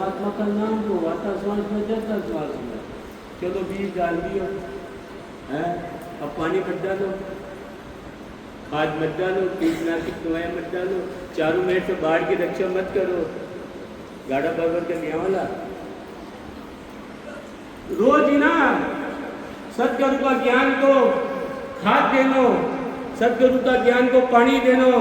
परमात्मा का नाम लो, आता श्वास में जाता श्वास में। चलो बीज डाल दियो है, अब पानी मत डालो, खाद मत डालो, कीटनाशक दवाएं मत डालो, चारों मेर से बाढ़ की रक्षा मत करो, गाड़ा बरबर के लिया वाला रोज ही ना सदगुरु का ज्ञान को खाद देनो, सदगुरु का ज्ञान को पानी देनो,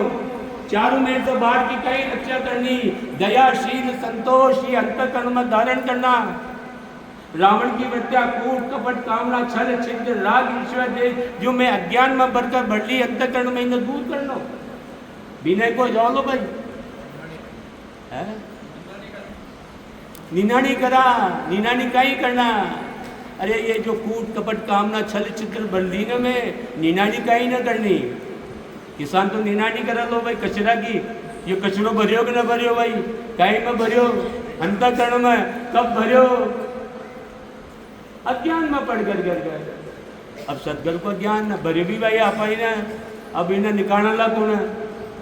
चारों मेर से बाढ़ की कई रक्षा करनी, दयाशील संतोष ये अंतःकरण में धारण करना, रावण की हत्या, कूट कपट कामना छल छिद्र राग ईश्वर देश जो मैं अज्ञान में बढ़कर बढ़ली अंतःकरण में इन्हें दूर कर लो, विनय को जाओ लो भाई है? निनानी करा, निनानी का ही करना। अरे ये जो कूट कपट कामना छल छिद्र बढ़ली न में निनानी का ही न करनी। किसान तो निनानी करा लो भाई कचरा की, ये कचरो भरियो कि न भरियो भाई, कहीं में भरियो, अंतःकरण में कब भरियो, अज्ञान में पढ़ कर गए। अब सदगुरु को ज्ञान न भरे भी भाई आप ही ना, अब इन्हें निकालना कौन है,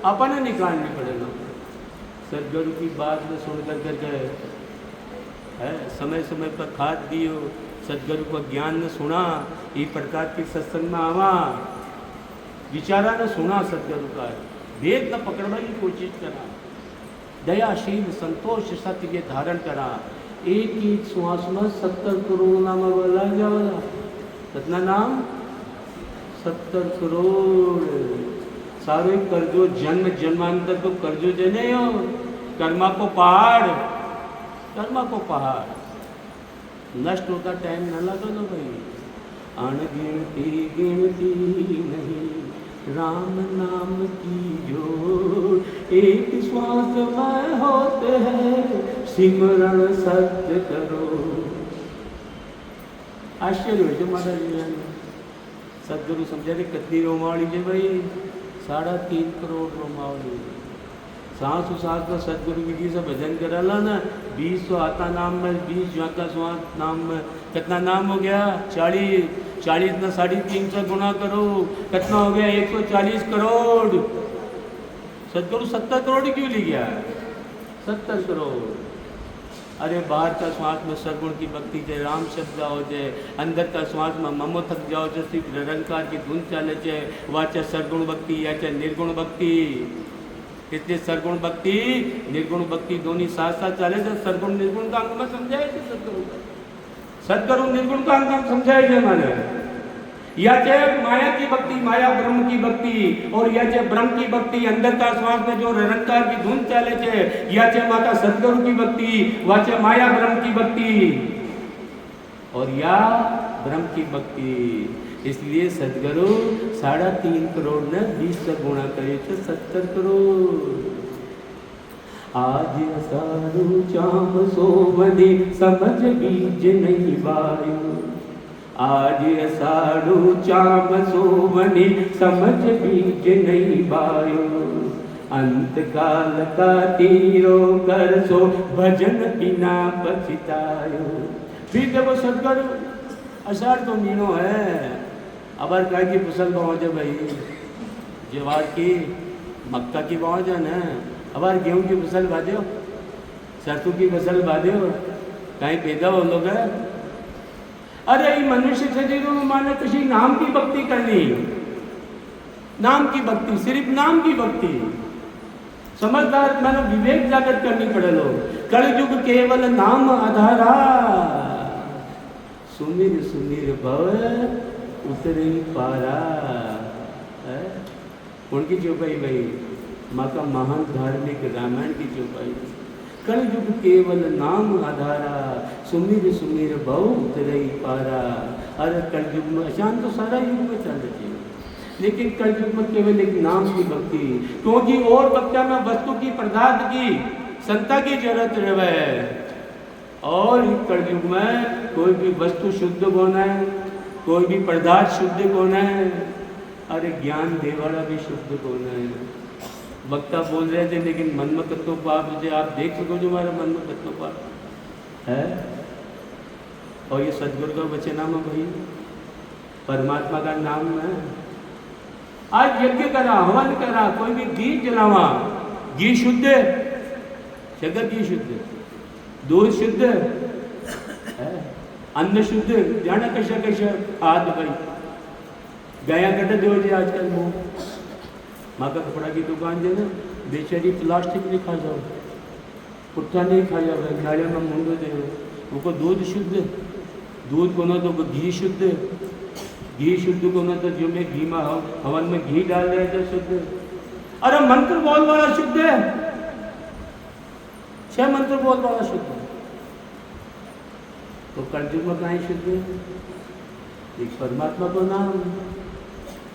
अपन निकालनी पड़ेगा। सदगुरु की बात में सुन कर गए है, समय समय पर खाद दियो, सदगुरु को ज्ञान न सुना, ये प्रकार की सत्संग में आवा, विचारा न सुना सदगुरु का, वेद न पकड़ने की कोशिश करा, दयाशील संतोष सत्य ये धारण करा। एक ही श्वास में 70 करोड़ नाम बोला जाओ, कितना नाम 70 करोड़। सारे कर्जो जन्म जन्मांतर तो कर्जो जने हो, कर्मा को पहाड़, कर्मा को पहाड़ नष्ट होता टाइम न लगा लो भाई। अनगिनती गिनती नहीं राम नाम की जो, एक श्वास में होते हैं सिमरण सत्य करो। आश्चर्य हो जो महाराज जी सदगुरु समझा रहे कितनी रोमावली है भाई, 3.5 करोड़ रोमावली। सांस उसास में सदगुरु विधि से भजन कराला ना, 20 आता नाम में 20 ज्वाता स्वाद नाम में कितना नाम हो गया 40, 40 में 350 गुना करो, कितना हो गया 140 करोड़। सदगुरु 70 करोड़ क्यों ले गया, 70 करोड़। अरे बाहर का श्वास में सदगुण की भक्ति जय राम शब्द जाओ जय, अंदर का श्वास में ममो थक जाओ जय सिर्फ निरंकार की धुन चले जय, वह चाहे सरगुण भक्ति या चाहे निर्गुण भक्ति। इसलिए सरगुण भक्ति निर्गुण भक्ति दोनों साथ साथ चले थे। सरगुण निर्गुण का अंग में समझाए थे सदगुरु, सदगुरु निर्गुण का अंग समझाए थे मैंने। या चाहे माया की भक्ति माया ब्रह्म की भक्ति, और या चाहे ब्रह्म की भक्ति अंदर का श्वास में जो निरंकार की धुन चले थे, या चाहे माता सदगुरु की भक्ति, वह चाहे माया ब्रह्म की भक्ति, और या ब्रह्म की भक्ति। इसलिए सदगुरु 3.5 करोड़ ने 20 से गुणा करे थे 70 करोड़। आज असारू चाम सोवनी समझ बीज नहीं बायो, आज असारू चाम सोवनी समझ बीज नहीं बायो, अंत काल का तीरो कर सो भजन बिना पछतायो। फिर देखो सदगुरु अषाढ़ तो महीनो है, अबर काय की फसल पहुँच भाई, ज्वार की मक्का की पहुँच है ना, अबर गेहूँ की फसल बाध्यो, सरसों की फसल बाध्यो, कहीं पैदा हो लोग है। अरे ये मनुष्य शरीरों में माने किसी नाम की भक्ति करनी, नाम की भक्ति, सिर्फ नाम की भक्ति। समझदार मैंने विवेक जागृत करनी पड़े लोग। कलयुग केवल नाम आधारा, सुमिर सुमिर भव उतरे पारा। उनकी चौपाई भाई माँ का महान धार्मिक रामायण की चौपाई। कलयुग केवल नाम आधारा, सुमिर सुमिर भव उतरे पारा। अरे कलयुग में अशांत तो सारा युग में चल रही है, लेकिन कलयुग में केवल एक नाम की भक्ति, क्योंकि और भक्तिया में वस्तु की पदार्थ की संता की जरूरत रहे। और कलयुग में कोई भी वस्तु शुद्ध होना है, कोई भी पदार्थ शुद्ध होना है, अरे ज्ञान देवाला भी शुद्ध होना है। वक्ता बोल रहे थे लेकिन मन में तत्व पाप मुझे आप देख सको जो हमारे मन में तत्व पाप है। और ये सदगुरु का वचनाम है भाई, परमात्मा का नाम है। आज यज्ञ करा, हवन करा, कोई भी दीप जलावा, घी शुद्ध, शक्कर घी शुद्ध, दूध शुद्ध है, अन्न शुद्ध, जाना कशा कशा हाथ भाई गया कट दो जी आजकल वो माँ का कपड़ा की दुकान जो ना बेचारी प्लास्टिक नहीं खा जाओ, पुट्ठा नहीं खा जाओ, नाले में मुंडो दे वो दूध शुद्ध, दूध को ना तो घी शुद्ध, घी शुद्ध को ना तो जो में घी में हवन में घी डाल रहे तो शुद्ध। अरे मंत्र बोल वाला शुद्ध है, 6 मंत्र बोल वाला शुद्ध है, तो कलयुग में कहीं शुद्ध है? एक परमात्मा को नाम,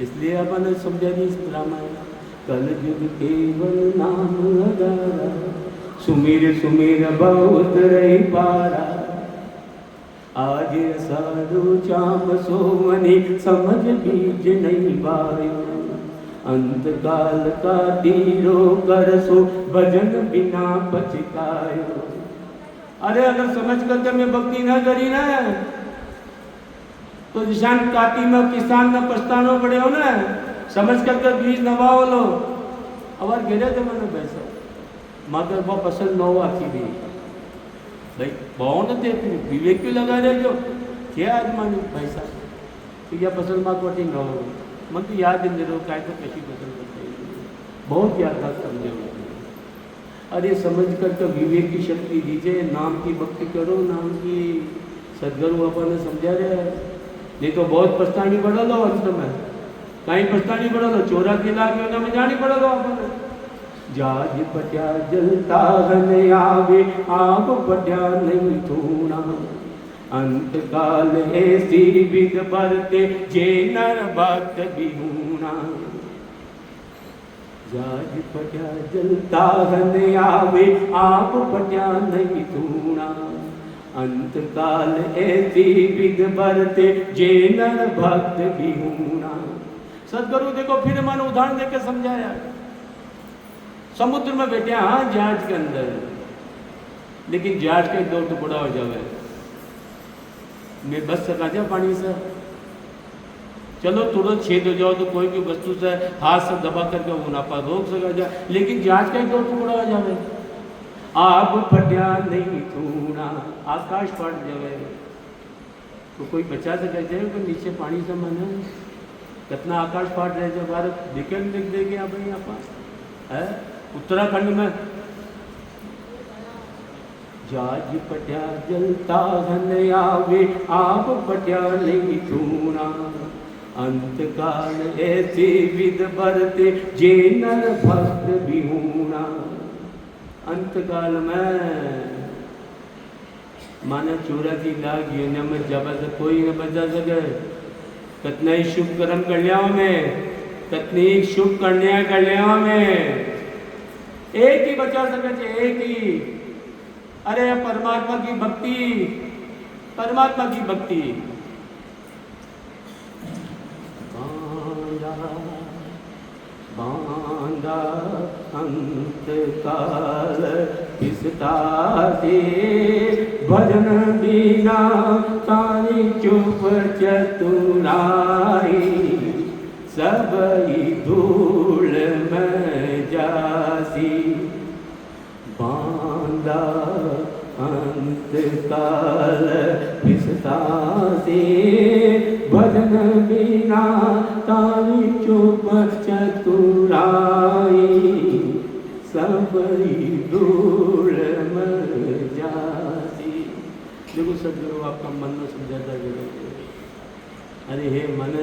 इसलिए अपन समझा दी इस रामायण, कलयुग केवल नाम लगारा, सुमिर सुमिर बहुत रही पारा, आज साधु चाम सोवनी समझ बीज नहीं बायो, अंत काल का तीरो कर सो भजन बिना पछतायो। अरे अगर समझ करके मैं भक्ति ना करी ना तो निशान काटी में किसान में पछतानो पड़े हो ना, समझ करके बीज नवाओ लो अवर गिरे थे मैंने पैसा मगर वो पसंद न हुआ की भी भाई बहुत देख विवेक क्यों लगा रहे जो क्या आदमी पैसा तो यह पसंद बात वटी न हो मन तो याद नहीं रहो काय तो कैसी पसंद करते बहुत याद था समझे। अरे समझ कर तो विवेक की शक्ति दीजिए, नाम की भक्ति करो, नाम की सदगुरु अपन ने समझा रहे हैं, नहीं तो बहुत पछतानी पड़ा लो अंत में, कहीं पछतानी पड़ा लो 84 लाख योजना में जानी पड़ा लो अपन। जाज पट्या जलता हन आवे आप पट्या नहीं थूना, अंत काल ऐसी विध बरते जे नर भक्त बिहूना। जाज पट्या जलता हन आवे आप पट्या नहीं थूना, अंत काल ऐसी विध बरते जे नर भक्त बिहूना। सदगुरु देखो फिर मन उदाहरण देकर समझाया, समुद्र में बैठे हाँ जहाज के अंदर, लेकिन जहाज का 2 टुकड़ा हो जावे, मैं बच सका जा पानी से, चलो तुरंत छेद हो जाओ तो कोई भी वस्तु से हाथ से दबा करके वो नापा रोक सका जा, लेकिन जहाज का 2 टुकड़ा हो जावे, आप फटिया नहीं थूना, आकाश फट जावे तो कोई बचा सके जाए तो नीचे पानी से मन कितना आकाश फाट रहे जो भारत दिखे लिख देगी आप यहाँ पास है उत्तराखंड में। जाज पट्या जलता घन आवे आप पट्या नहीं छूना, अंत काल ऐसी विध बरते जे नर भक्त बिहूना। अंत काल में माना 84 लाख योजना में जब से कोई न बचा सके, कितना ही शुभ कर्म कल्याण में, कितनी शुभ कन्या कल्याण में एक ही बचा सके, एक ही। अरे परमात्मा की भक्ति, परमात्मा की भक्ति। बांधा अंत काल किसता से भजन बिना तानी चुप चतुराई, सब धूल में जासी। बांधा अंत काल किसता से भजन बिना तानी चुप चतुराई, सब धूल में जासी। देखो सदगुरु आपका मन में समझाता है, अरे हे मन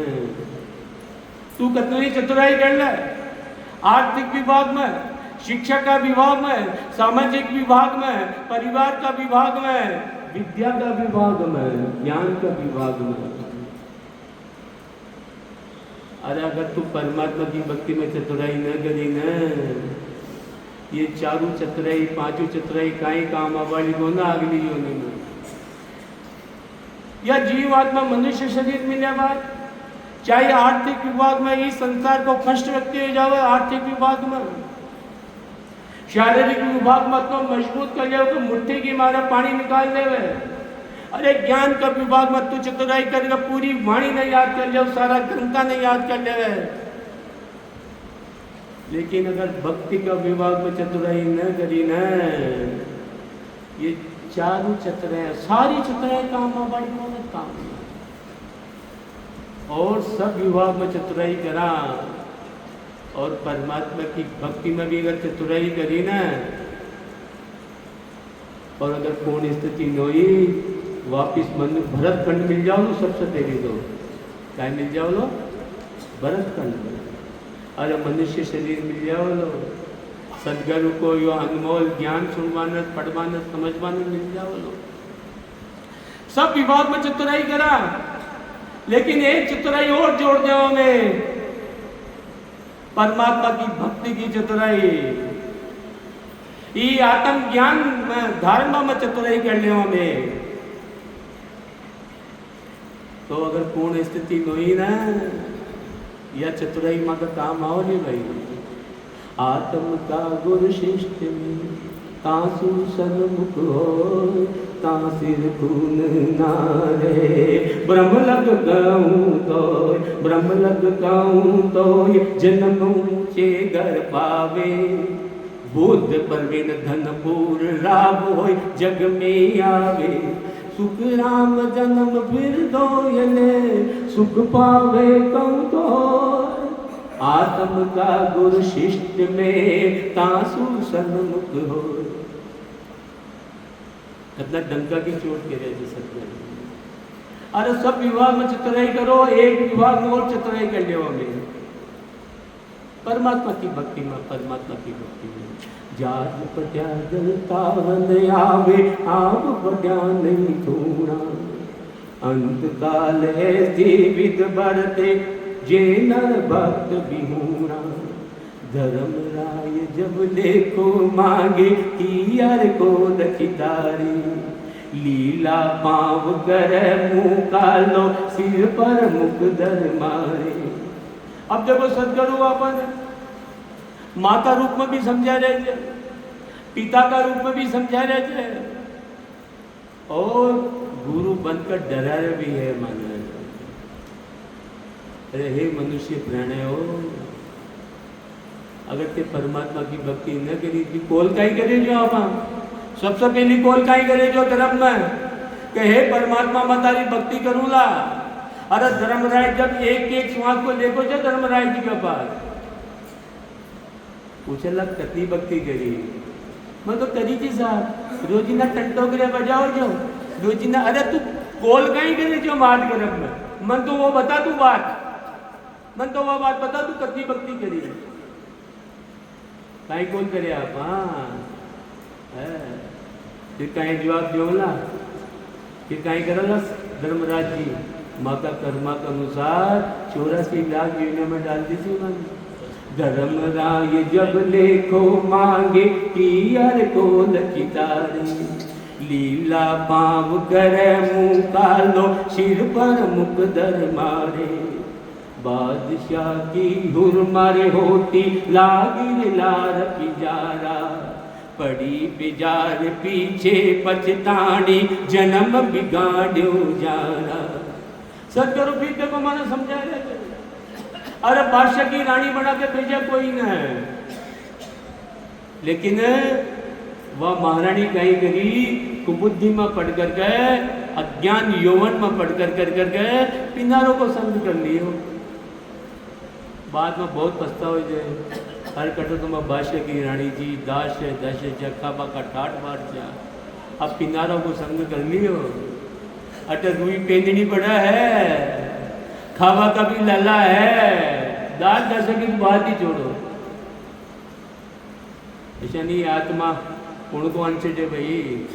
तू कितनी चतुराई कर ले, आर्थिक विभाग में, शिक्षा का विभाग में, सामाजिक विभाग में, परिवार का विभाग में, विद्या का विभाग में, ज्ञान का विभाग में। अरे अगर तू परमात्मा की भक्ति में चतुराई न करी न, ये 4 चतुराई 5 चतुराई काई काम वाली को ना अगली योनि में। या जीवात्मा मनुष्य शरीर मिले बाद, चाहे आर्थिक विभाग में इस संसार को कष्ट व्यक्ति हो जावे, आर्थिक विभाग में, शारीरिक विभाग में तो मजबूत कर जाओ तो मुट्ठी की मारे पानी निकाल देवे। अरे ज्ञान का विभाग में तू चतुराई करके पूरी वाणी नहीं याद कर जाओ, सारा ग्रंथा नहीं याद कर देवे। लेकिन अगर भक्ति का विभाग में चतुराई न करी न, ये चारों चतुराई, सारी चतुराई काम बाड़ी में काम और सब विभाग में चतुराई करा। और परमात्मा की भक्ति में भी अगर चतुराई करी ना, और अगर पूर्ण स्थिति न हुई, वापिस मन भरत खंड मिल जाओ लो, सबसे पहले तो क्या मिल जाओ लो, भरत खंड। अरे मनुष्य शरीर मिल जाओ लो, सदगुरु को यो अनमोल ज्ञान सुनवाना, पढ़वाना, समझवाना मिल जाओ लो। सब विभाग में चतुराई करा, लेकिन एक चतुराई और जोड़ दो हमें, परमात्मा की भक्ति की चतुराई। ये आत्म ज्ञान धारणा में चतुराई कर ले हमें। तो अगर पूर्ण स्थिति हुई ना, या चतुराई माँ का काम आओ नहीं भाई। आत्म का गुरु शिष्ट में तासु सन्मुख हो, तासिर खून नारे। ब्रह्म लग गाऊं तो, ब्रह्म लग गाऊं तो, जन्म ऊंचे घर पावे। बुद्ध प्रवीण धनपुर राव होय, जग में आवे। सुख राम जन्म फिर दोयले, सुख पावे कहूँ तो। आत्म का गुरु शिष्ट में तासु सन्मुख हो। कितना डंका की चोट के रहे सकते। अरे सब विभाग में चतुराई करो, एक विभाग में और चतुराई कर ले हमें, परमात्मा की भक्ति में, परमात्मा की भक्ति में। जात पट्या जलता वन आवे, आप पट्या नहीं थूणा। अंत काल ऐसी विध बरते, जे नर भक्त बिहूणा। धर्म राय जब देखो मांगे, कियर को दखिदारी। लीला पाव कर मुँह कालो, सिर पर मुख दर मारे। अब जब वो सदगुरु अपन माता रूप में भी समझा रहे थे, पिता का रूप में भी समझा रहे थे, और गुरु बनकर डरा रहे भी है मान। अरे हे मनुष्य प्राणी हो, अगर ते परमात्मा की भक्ति न करी थी, कॉल का ही करे जो आप सबसे पहली कॉल का ही करे जो धर्म में कि हे परमात्मा मैं तारी भक्ति करूँगा। अरे धर्मराज जब एक एक श्वास को देखो जो धर्मराज जी के पास पूछे लग कितनी भक्ति करी। मैं तो करी थी साहब, रोजीना टंटोकरे बजाओ जो रोजीना। अरे तू कॉल का ही करे जो मार गरम में, मन तो वो बता तू बात, मन तो वो बात बता तू कितनी भक्ति करी। कहीं कौन करे आप? हाँ फिर कहीं जवाब दोला, फिर कहीं करेगा धर्मराज जी माता कर्मा के अनुसार 84 लाख योजना में डाल दी थी उन्होंने। धर्म राय जब लेखो मांगे, कियर को लखितारी। लीला पाव करे मुँह कालो, सिर पर मुख दर मारे। बादशाह की हुर मारे होती, लागिर लार पिजारा। पड़ी बिजार पीछे पछतानी, जन्म बिगाड़ो जाना। सदगुरु भी देखो मैंने समझा रहे थे। अरे बादशाह की रानी बना के भेजा कोई न है, लेकिन वह महारानी कहीं करी कुबुद्धि में पढ़ कर के, अज्ञान यौवन में पढ़ कर के पिनारों को संग कर लियो। बाद में बहुत पछतावा जाए। हर कटो तुम बादशाह की रानी जी दास दश जखाबा का ठाट मार जा। अब पिनारों को संग कर लियो। अटर रुई पेंदनी पड़ा है, खावा का भी लला है, दाल दस की बात ही छोड़ो। ऐसा नहीं आत्मा उनको अनछे भाई,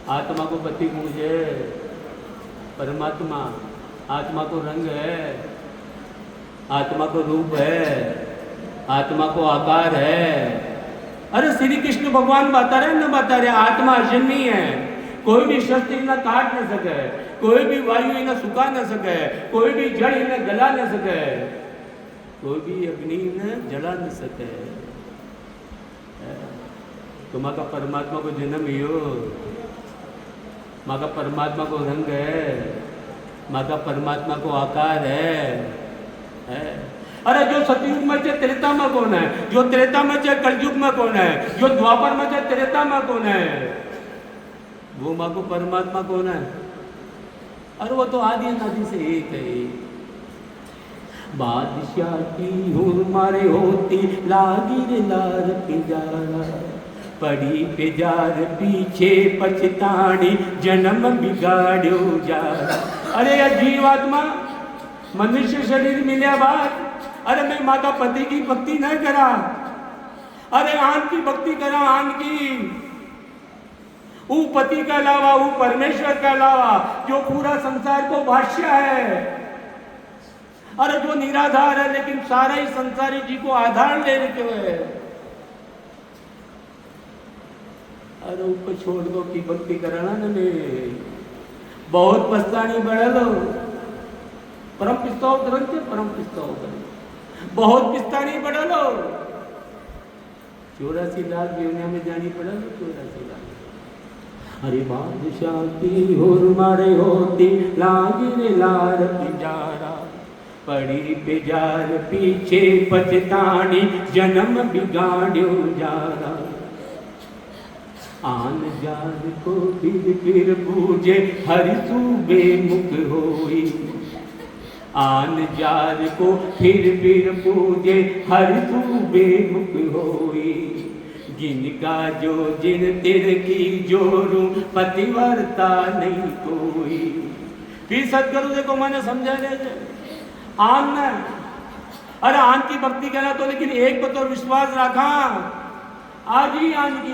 आत्मा को पति पूजे, परमात्मा आत्मा को रंग है, आत्मा को रूप है, आत्मा को आकार है। अरे श्री कृष्ण भगवान बता रहे न बता रहे, आत्मा अजन्मी है। कोई भी शस्त्र इन्हें काट न सके, कोई भी वायु इन्हें सुखा न सके, कोई भी जड़ इन्हें गला न सके, कोई भी अग्नि इन्हें जला न सके। तो माँ का परमात्मा को जन्म ही हो, माँ का परमात्मा को रंग है, माँ का परमात्मा को आकार है। अरे जो सतयुग में चे त्रेता में कौन है, जो त्रेता में चे कलयुग में कौन है, जो द्वापर में चे त्रेता में कौन है। वो माँ को परमात्मा कौन है? अरे वो तो आदि अनादि से एक है। बादशाह की हुर मारे होती लागी रे लार पिजारा, पड़ी पिजार पीछे पछतानी जन्म बिगाड़ो जा। अरे यार जीवात्मा मनुष्य शरीर मिले बाद, अरे मैं माता पति की भक्ति न करा, अरे आन की भक्ति करा, आन की वो पति का अलावा, वो परमेश्वर का अलावा जो पूरा संसार को भाष्य है, अरे जो निराधार है लेकिन सारा ही संसारी जी को आधार ले रखे हुए। अरे ऊपर छोड़ दो की भक्ति कराना न में बहुत पछतानी बढ़ लो। परम पिस्ताव ग्रंथ, परम पिस्ताव ग्रंथ बहुत पिस्तानी बढ़ लो। 84 लाख दुनिया में जानी पड़ा लो, 84 लाख। अरे बादशाह की हुर मारे होती लागी रे लार पिजारा, पड़ी पिजार पीछे पछतानी जन्म बिगाड़ो जारा। आन जार को फिर पूजे हरि सूबे मुख होई, आन जार को फिर पूजे हरि सूबे मुख होई। जिनका जो जिन तिर की जोरू पतिवर्ता नहीं कोई। फिर सतगुरु देखो मैंने समझा रहे आन न, अरे आन की भक्ति करना तो लेकिन एक पर तो विश्वास रखा, आज ही आन की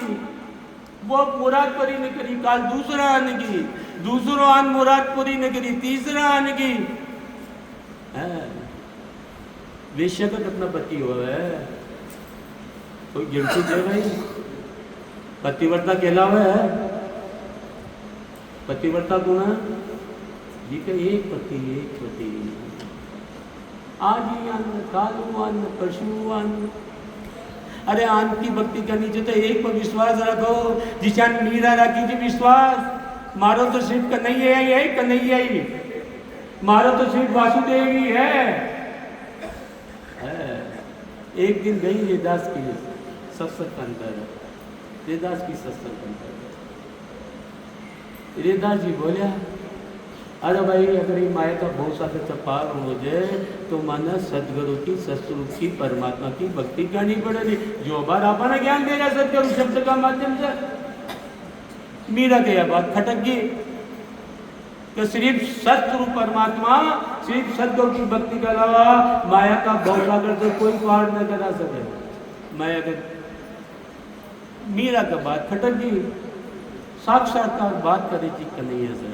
वो मुराद पूरी नहीं करी, काल दूसरा आने की, दूसरो आन मुराद पूरी नहीं करी, तीसरा आने की। वेश्या का कितना पति हुआ है, कोई गिनती दे भाई? पतिव्रता कहलावा है, पतिव्रता कौन है जी का? एक पति, एक पति। आज ही अन्न, कालू अन्न, परशु अन्न। अरे आन की भक्ति करनी चाहिए तो एक पर विश्वास रखो, जिसान मीरा रखी थी विश्वास। मारो तो सिर्फ कन्हैया ही है, कन्हैया ही मारो तो सिर्फ वासुदेव ही है। एक दिन गई रेदास की सत्संग अंतर, रेदास की सत्संग अंतर, रेदास जी बोलिया अरे भाई अगर ये माया का बहुत सारे पार हो जाए तो माना सदगुरु की, सतगुरु की, परमात्मा की भक्ति करनी पड़ेगी। जो बार अपना ज्ञान दे रहा सदगुरु शब्द का माध्यम से, मीरा के बात खटक गई कि सिर्फ सतगुरु परमात्मा, सिर्फ सदगुरु की भक्ति के अलावा माया का भवसागर से कोई पार न करा सके। माया के मीरा का बात खटक गई, साक्षात्कार बात करे थी कन्हैया से।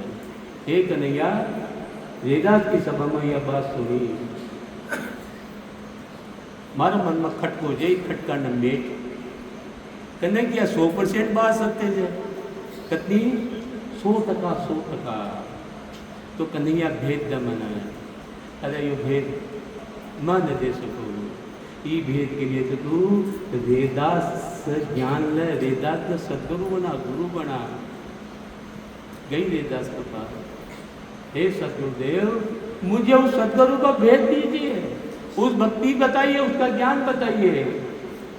हे कन्हैया, रेदास की सभा में यह बात सुनी, मारा मन में खटको जाए, खटका न मेट कन्हैया क्या 100% बात सत्य है, कितनी 100%, 100%। तो कन्हैया भेद द मना है, अरे यो भेद मान दे सको, ये भेद के लिए तो तू रेदास ज्ञान ले, रेदास का सदगुरु बना, गुरु बना। गई रेदास के पास, हे सतगुरुदेव मुझे उस सदगुरु का भेद दीजिए, उस भक्ति बताइए, उसका ज्ञान बताइए।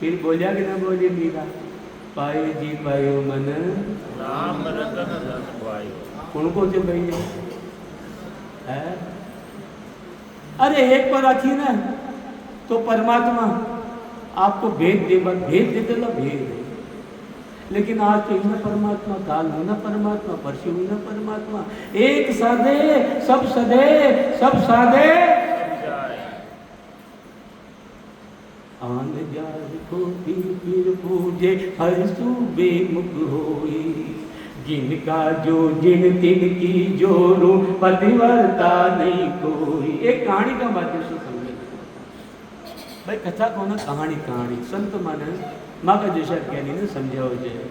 फिर बोलिया कि ना बोलिए मीरा, पायो जी पायो मन राम रतन धन पायो। उनको जो भैया है, अरे एक पर रखी ना तो परमात्मा आपको भेद दे, भेद देते ना भेद। लेकिन आज तो न परमात्मा, काल हो न परमात्मा, परशु हो न परमात्मा, एक साधे सब सदे, सब साधे आन जार को फिर पूजे हर सूबे मुख होई। जिनका जो जिन तिन की जोरू पतिवर्ता नहीं कोई। एक कहानी का माध्यम से समझे भाई, कथा को ना कहानी, कहानी संत माने माँ का जैसा ज्ञानी ने समझा हो जाए।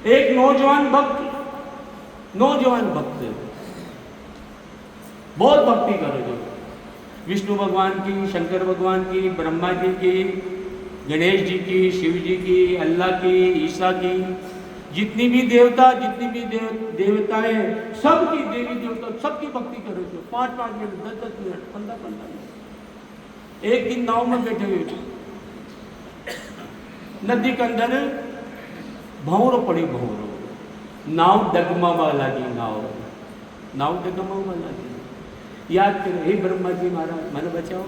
एक नौजवान भक्त, नौजवान भक्त बहुत भक्ति करो, जो विष्णु भगवान की, शंकर भगवान की, ब्रह्मा जी की, गणेश जी की, शिव जी की, अल्लाह की, ईसा की, जितनी भी देवता, जितनी भी देवताएं, सबकी देवी देवता, सबकी भक्ति करो जो 5-5 मिनट, 10-10 मिनट, 15-15 मिनट। एक दिन नाव में बैठे हुए, नदी के अंदर भंवरो पड़ी, भंवरो नाव डगमगवा लागी, नाव डगमगवा लागी। याद करो, हे ब्रह्मा जी महाराज मन बचाओ,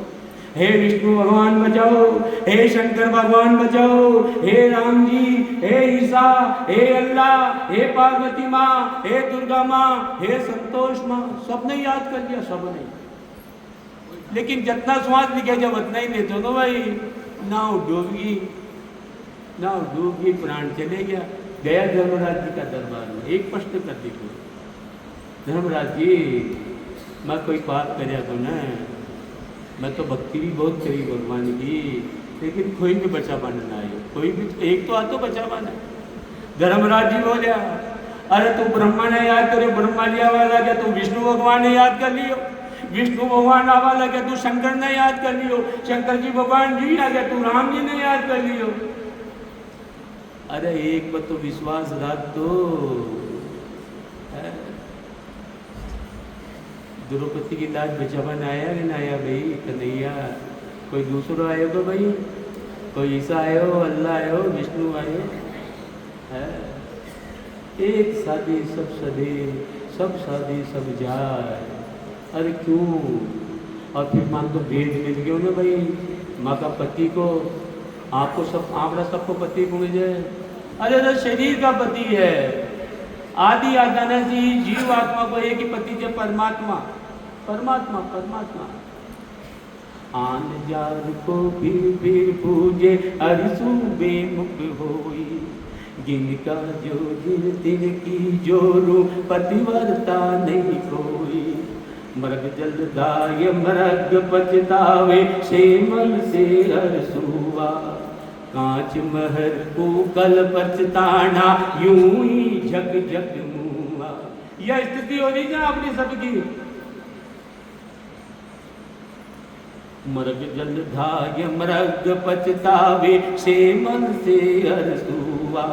हे विष्णु भगवान बचाओ, हे शंकर भगवान बचाओ, हे राम जी, हे ईसा, हे अल्लाह, हे पार्वती माँ, हे दुर्गा माँ, हे संतोष माँ, सबने याद कर लिया, सबने। लेकिन जितना श्वास लिखे जब उतना ही लेते तो भाई नाव डूबी, नाव डूबी, प्राण चले गया धर्मराज जी का दरबार में। एक प्रश्न कर दी, धर्मराज जी मैं कोई पाप करया तो न, मैं तो भक्ति भी बहुत करी भगवान की, लेकिन कोई भी बचा पाना ना आयो, कोई भी एक तो आ तो बचा पाना। धर्मराज जी बोलिया, अरे तू ब्रह्मा ने याद करो, ब्रह्मा जी आवा लगे, तू विष्णु भगवान ने याद कर लियो, विष्णु भगवान आवा लगे, तू शंकर ने याद कर लियो, शंकर जी भगवान जी आ गए, तू राम जी ने याद कर लियो। अरे एक पर तो विश्वास रख दो। द्रौपदी की लाज बचावन आया कि ना आया भाई कन्हैया? कोई दूसरो आयो तो भाई, कोई ईसा आयो, अल्लाह आयो, विष्णु आयो है। एक शादी सब सदे, सब शादी सब जाए। अरे क्यों? और फिर मान तो भेद मिल गयो ना भाई, माँ का पति को, आपको सब आपड़ा सबको पति को मिल जाए। अरे तो शरीर का पति है, आदि आदानसी जीव आत्मा को एक ही पति है, परमात्मा, परमात्मा, परमात्मा। आन जार को फिर पूजे, अरसू बेमुख होई, जिनका जो जिन तिन की जोरू, पतिव्रता नहीं कोई। मृग जलदाय मृग पचतावे, सेमल से अरसुआ, कांच महर को कल पचताना, यूं ही झक झक मुआ। यह स्थिति हो रही ना अपनी सबकी। मृग जलदाय मृग पचतावे, सेमल से अरसुआ,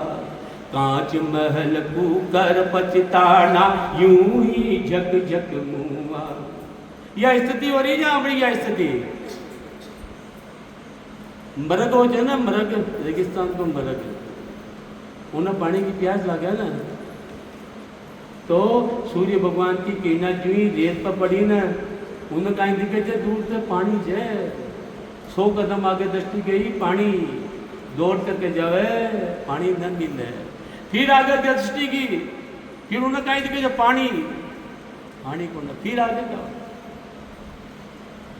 कांच महल कुकर पचताना, यूं ही झक झक मुआ। यह स्थिति हो रही ना अपनी, यह स्थिति। मृग हो जाए ना, मृग रेगिस्तान को मृग, उन्हें पानी की प्यास लगा ना, तो सूर्य भगवान की किरणा जो ही रेत पर पड़ी ना, उन्हें कहीं दिखे थे दूर से पानी है, 100 कदम आगे दृष्टि गई, पानी दौड़ करके जावे, पानी न मिले। फिर आगे दृष्टि की, फिर उन्हें कहीं दिखे जो पानी, पानी को न, फिर आगे जाओ।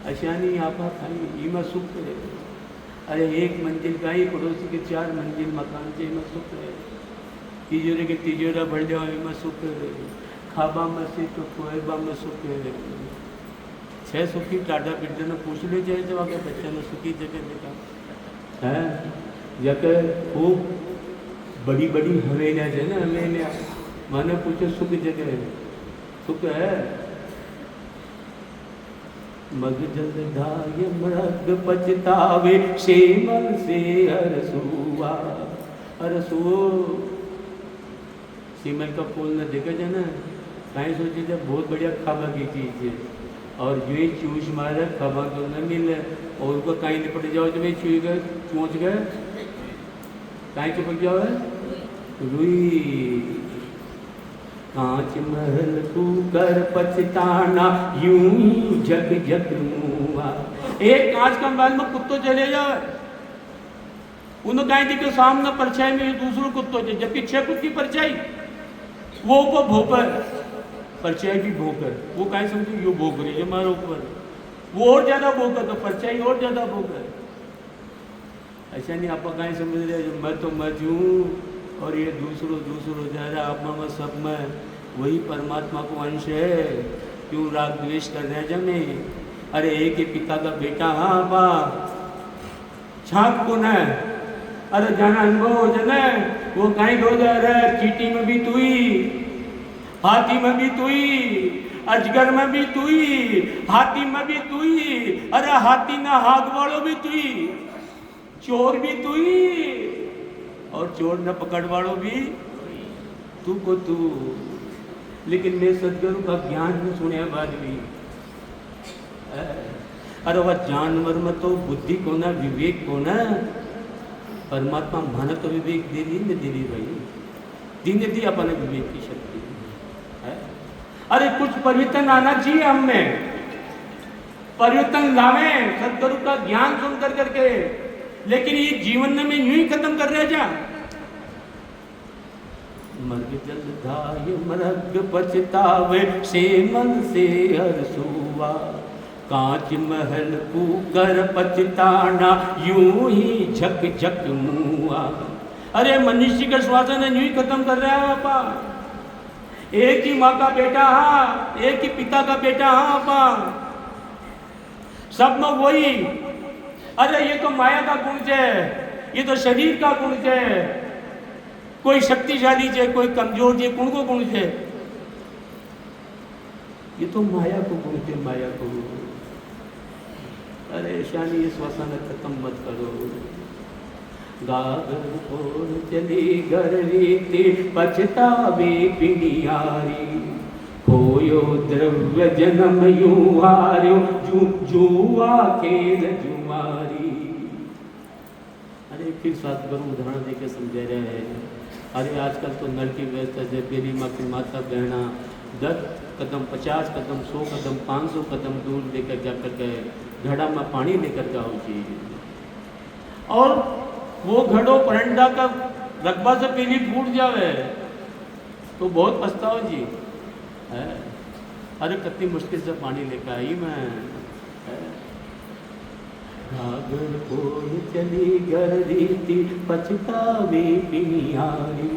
अशानी आपा खाई इमा सुख है। अरे एक मंजिल का ही, पड़ोसी के 4 मंजिल मकान से इमा सुख है। तिजोरे के तिजोरा बढ़ जाओ इमा सुख है। खाबा में से तो कोएबा में सुख है। 6 सुखी टाटा पिटा ने पूछ ले जाए जब आगे बच्चा ने सुखी जगह देखा है, जगह खूब बड़ी बड़ी हवेलियाँ है ना, हवेलियाँ, मैंने पूछे सुख जगह है, सुख है। मग जलदाय मृग पचतावे, सेमल से अरसुआ। अरसुओ सीमल का फूल न देखा जाए ना, कहीं सोचे जब बहुत बढ़िया खाबा की चीज़ है, और जो ही चूस मारे खाबा को न मिले, और उनको कहीं निपट जाओ तो भाई चूस गए, चूच गए, कहीं चिपक जाओ है रुई। कांच महल कुकर पचताना, यूं ही झक झक मुआ। एक कांच का महल में कुत्तो चले जाए, उन्हें कहीं दिखे सामने परछाई में दूसरों कुत्तो चले, जबकि 6 कुत्ती परछाई, वो ऊपर भोकर, परछाई भी भोकर, वो कहीं समझे यो भोग रही है हमारे ऊपर, वो और ज्यादा भोकर, तो परछाई और ज्यादा भोकर। ऐसा नहीं आप कहीं समझ रहे, मैं तो मैं हूँ और ये दूसरों जा रहा, आप में सब में वही परमात्मा को अंश है, क्यों राग द्वेष कर रहे जमे। अरे एक ही पिता का बेटा, हाँ बा छाप को न, अरे जाना अनुभव हो जाना, वो कहीं हो जा रहा है, चीटी में भी तू ही, हाथी में भी तू ही, अजगर में भी तू ही, हाथी में भी तू ही, अरे हाथी ना हाथ वालों भी तू ही, चोर भी तू ही, और चोर न पकड़ वालों भी तू को तू। लेकिन मैं सदगुरु का ज्ञान न सुने बाद भी, अरे वह जानवर में तो बुद्धि को ना, विवेक को ना, परमात्मा मन तो विवेक दे दी न दे दी भाई, जिन्हें दी अपन विवेक की शक्ति है। अरे कुछ परिवर्तन आना चाहिए हम में, परिवर्तन लावे सदगुरु का ज्ञान सुन कर करके, लेकिन ये जीवन में यूं ही खत्म कर रहे जा। मर्ग जलधाय मरग पछतावे से मन से हरसुआ, कांच महल कूकर पछताना यूं ही झक झक मुआ। अरे मनुष्य का श्वासन यूं ही खत्म कर रहा है आपा। एक ही माँ का बेटा हाँ, एक ही पिता का बेटा हाँ आपा, सब में वही। अरे ये तो माया का गुण है, ये तो शरीर का गुण है, कोई शक्तिशाली है कोई कमजोर है, गुण को गुण है, ये तो माया को गुण है, माया को गुण। अरे शानी ये श्वसन खत्म मत करो। गागर ओर चली घर रीति पछतावे पिनियारी, खोयो द्रव्य जन्म यूं हार्यो जुआ खेल जुआरी। अरे फिर सदगुरु उदाहरण देके समझा रहे हैं। अरे आजकल तो नल की व्यवस्था है, मेरी माँ की माता बहना 10 कदम 50 कदम 100 कदम 500 कदम दूर लेकर जा करके घड़ा में पानी लेकर जाओ जी, और वो घड़ो परंडा का रकबा से पीली फूट जावे तो बहुत पछताओ जी है। अरे कितनी मुश्किल से पानी लेकर आई मैं। घाघर ओर चली घर रीति पछतावे पिनियारी,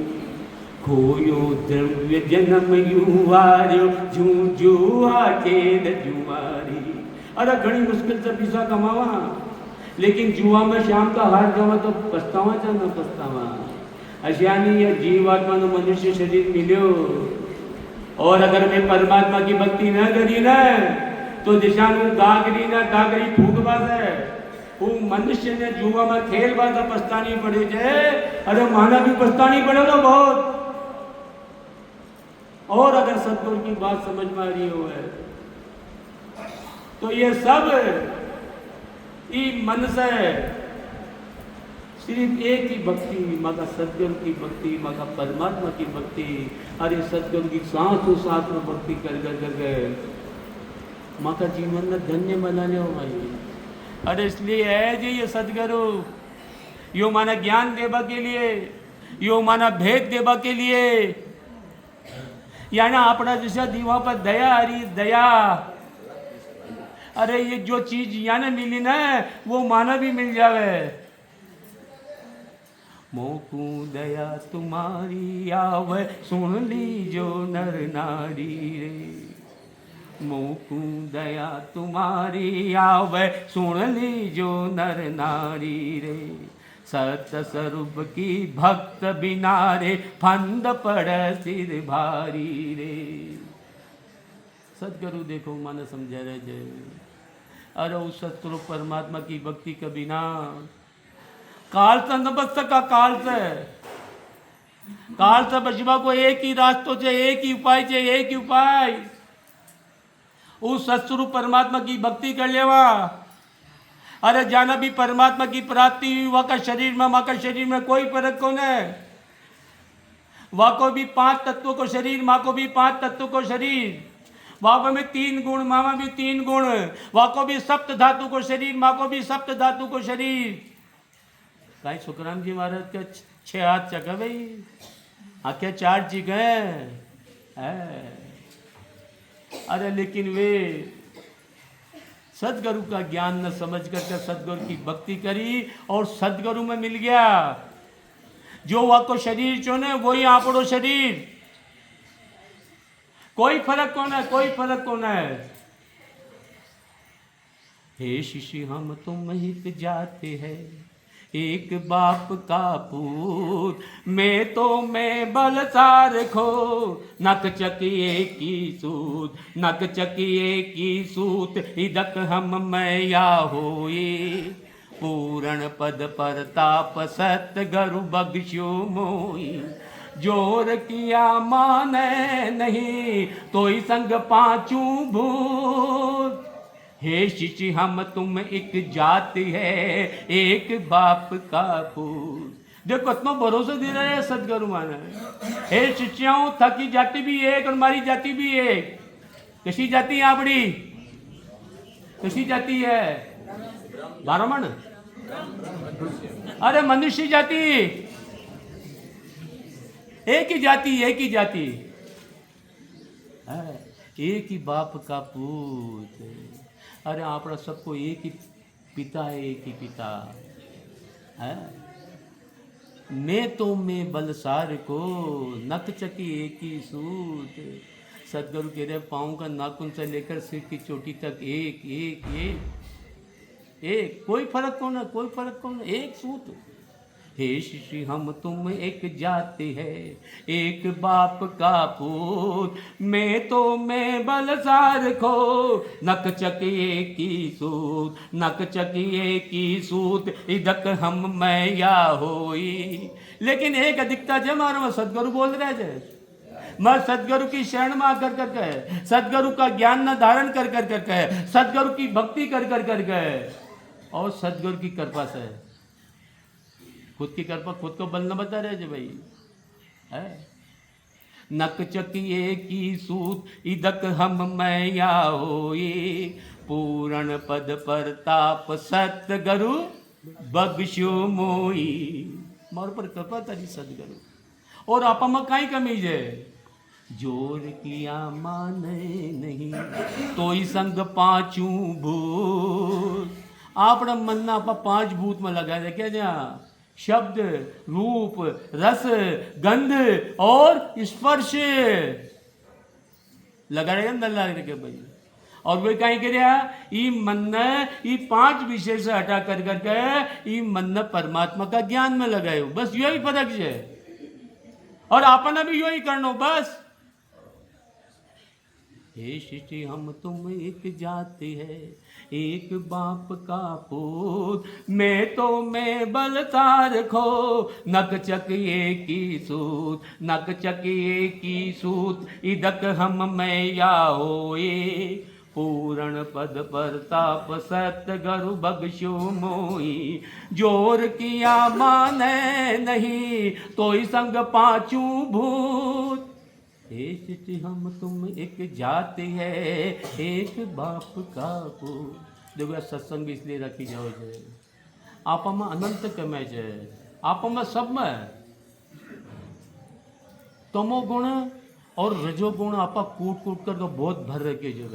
खोयो द्रव्य जन्म यूं हार्यो जुआ खेल जुआरी। अरे घनी मुश्किल से पैसा कमावा, लेकिन जुआ में शाम का हार जावा तो पछतावा चा न पछतावा। अशियानी ये जीवात्मा नो मनुष्य शरीर मिलो, और अगर मैं परमात्मा की भक्ति न करी न तो दिशानु गागरी फूकबा से वो मनुष्य ने जुआ में खेल बाजा पछतानी पड़े जाए। अरे माना भी पछतानी पड़े तो बहुत। और अगर सदगुरु की बात समझ में आ रही हो है तो ये सब मन से सिर्फ एक ही भक्ति, माँ का सदगुरु की भक्ति, माँ का परमात्मा की भक्ति। अरे सदगुरु की सांस में भक्ति कर गए माँ का जीवन में धन्य बनाने हो भाई। अरे इसलिए है जी ये सदगुरु यो माना ज्ञान देवा के लिए, यो माना भेद देवा के लिए, यानी अपना जैसा दीवा पर दया आ रही दया। अरे ये जो चीज यानी मिली ना वो माना भी मिल जावे। मोकू दया तुम्हारी आवे सुन लीजो नर नारी रे, मोकू दया तुम्हारी आवे सुन लीजो नर नारी रे, सत स्वरूप की भक्त बिना रे फंद पड़ सिर भारी रे। सदगुरु देखो माने समझा रहे जय। अरे उस सतस्वरूप परमात्मा की भक्ति के बिना काल से न बच सका। काल से बचवा को एक ही रास्ता चाहिए, एक ही उपाय चाहिए, एक ही उपाय उस सतस्वरूप परमात्मा की भक्ति कर लेवा। अरे जाना भी परमात्मा की प्राप्ति हुई, वह का शरीर में माँ का शरीर में कोई फर्क कौन है। वह को भी 5 तत्वों को शरीर, माँ को भी 5 तत्वों को शरीर, वहाँ में 3 गुण, माँ में भी 3 गुण, वहाँ को भी सप्त धातु को शरीर, माँ को भी सप्त धातु को शरीर। कहीं सुखराम जी महाराज के 6 हाथ चका भाई, आखे 4 जिगे है। अरे लेकिन वे सदगुरु का ज्ञान न समझ करके सदगुरु की भक्ति करी और सदगुरु में मिल गया। जो वह को शरीर चुने वही आपड़ो शरीर, कोई फर्क कौन है, कोई फर्क कौन है। हे शिष्य हम तुम हित जाते हैं, एक बाप का पूत, मैं बलसार खो, नक चकिए की सूत, नक चकिए की सूत, इदक हम मैया होए, पूर्ण पद पर ताप सत गरु बख्शो मोई, जोर किया माने नहीं तोई संग 5 भूत। हे शिष्य हम तुम एक जाति है, एक बाप का पूत, देखो कितना भरोसा दे रहा है सदगुरु माने। हे शिष्याओं, थकी जाति भी एक और मारी जाति भी एक। कशी जाति है आपड़ी? कशी जाति है? ब्राह्मण? अरे मनुष्य जाति, एक ही जाति, एक ही जाति, एक ही बाप का पूत। अरे आपड़ा सबको एक ही पिता है, एक ही पिता है। मैं तो मैं बलसार को नक चकी एक ही सूत। सदगुरु कह रहे पाँव का नाखून से लेकर सिर की चोटी तक एक एक एक एक, कोई फर्क कौन है, कोई फर्क कौन है, एक सूत। हे शिष्य हम तुम एक जाति है, एक बाप का पूत। मैं तो मैं बलसार को नक चकी एक ही सूत, नक चकी एक ही सूत। इधक हम मैं या होई। लेकिन एक अधिकता जय मारो सदगुरु बोल रहे थे, मैं सदगुरु की शरण में आकर कर कहे, सदगुरु का ज्ञान न धारण कर कर कर कहे, सदगुरु की भक्ति कर कर कर कहे, और सदगुरु की कृपा से। खुद की कृपा खुद को बल न बता रहे भाई है। नक चकिए की सूत इदक हम मैं या होई। पूर्ण पद पर ताप सतगुरु बख्शो मोई। मोर पर कृपा तारी सदगुरु। और आपा में काई कमी है? जोर किया माने नहीं तो ही संग पांचू भूत। आपड़ा मन ना आपा 5 भूत में लगा दे क्या जा? शब्द, रूप, रस, गंध और स्पर्श लगा रहेगा ना लगा के भाई। और वे कहीं कह रहा ई मन ई 5 विषय से हटा कर करके ई मन परमात्मा का ज्ञान में लगाए। बस यही फर्क है। और आपने भी यही करना बस। हे शिष्य हम तुम एक जाति है, एक बाप का पूत। मैं तो मैं बलसार खो नक चकिए की सूत, नक चकिए की सूत। इदक हम मैं या होए। पूर्ण पद पर ताप सतगुरु बख्शो मोई। जोर किया माने नहीं तो ही संग पांचू भूत। हे शिष्य हम तुम एक जाति है, एक बाप का पूत। देखो सत्संग इसलिए रखी जाओ है। आप में अनंत कमे है, आप में सब में तमो गुण और रजो गुण आपा कूट कूट कर तो बहुत भर रखे जो।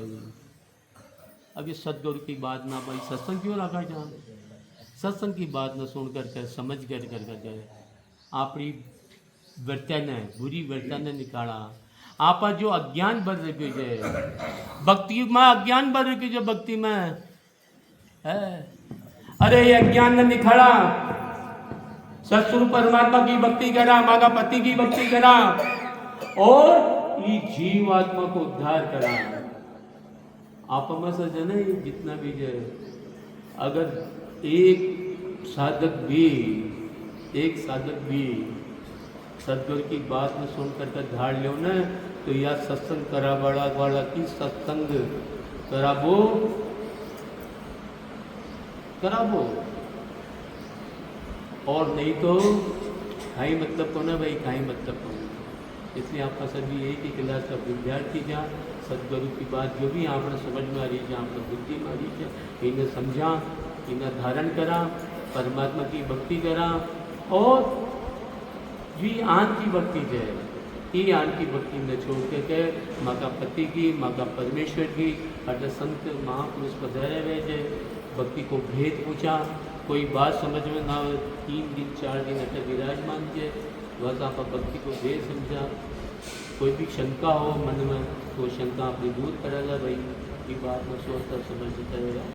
अब ये सदगुरु की बात ना भाई सत्संग क्यों रखा जाए? सत्संग की बात न सुन कर समझ कर कर आपकी वर्तन है, बुरी वर्तन निकाला। आपा जो अज्ञान बढ़ रखे है, भक्ति में अज्ञान बढ़ रखे जो भक्ति में है। अरे ये अज्ञान ने निखाड़ा, सतगुरु परमात्मा की भक्ति करा, मागा पति की भक्ति करा और ये जीवात्मा को उद्धार करा। आप में से जने जितना भी है, अगर एक साधक भी सदगुरु की बात में सुन कर धाड़ लो न, तो या सत्संग करा वाला की सत्संग कराबो और नहीं तो खाई मतलब को ना भाई, खाई मतलब को। इसलिए आपका सभी एक ही क्लास का विद्यार्थी जहाँ सदगुरु की बात जो भी आपने समझ में आ रही है, आपने बुद्धि में आ रही है, इन्हें समझा, इन्हें धारण करा, परमात्मा की भक्ति करा। और जी आन की भक्ति है, ये आन की भक्ति न छोड़ के माता पति की, माता परमेश्वर की, अट संत महापुरुष पधारे हुए जय भक्ति को भेद पूछा। कोई बात समझ में ना हो, 3 दिन 4 दिन अट विराजमान थे, बस आप भक्ति को भेद समझा। कोई भी शंका हो मन में तो शंका अपनी दूर करेगा भाई, ये बात में सोचकर समझता रहेगा।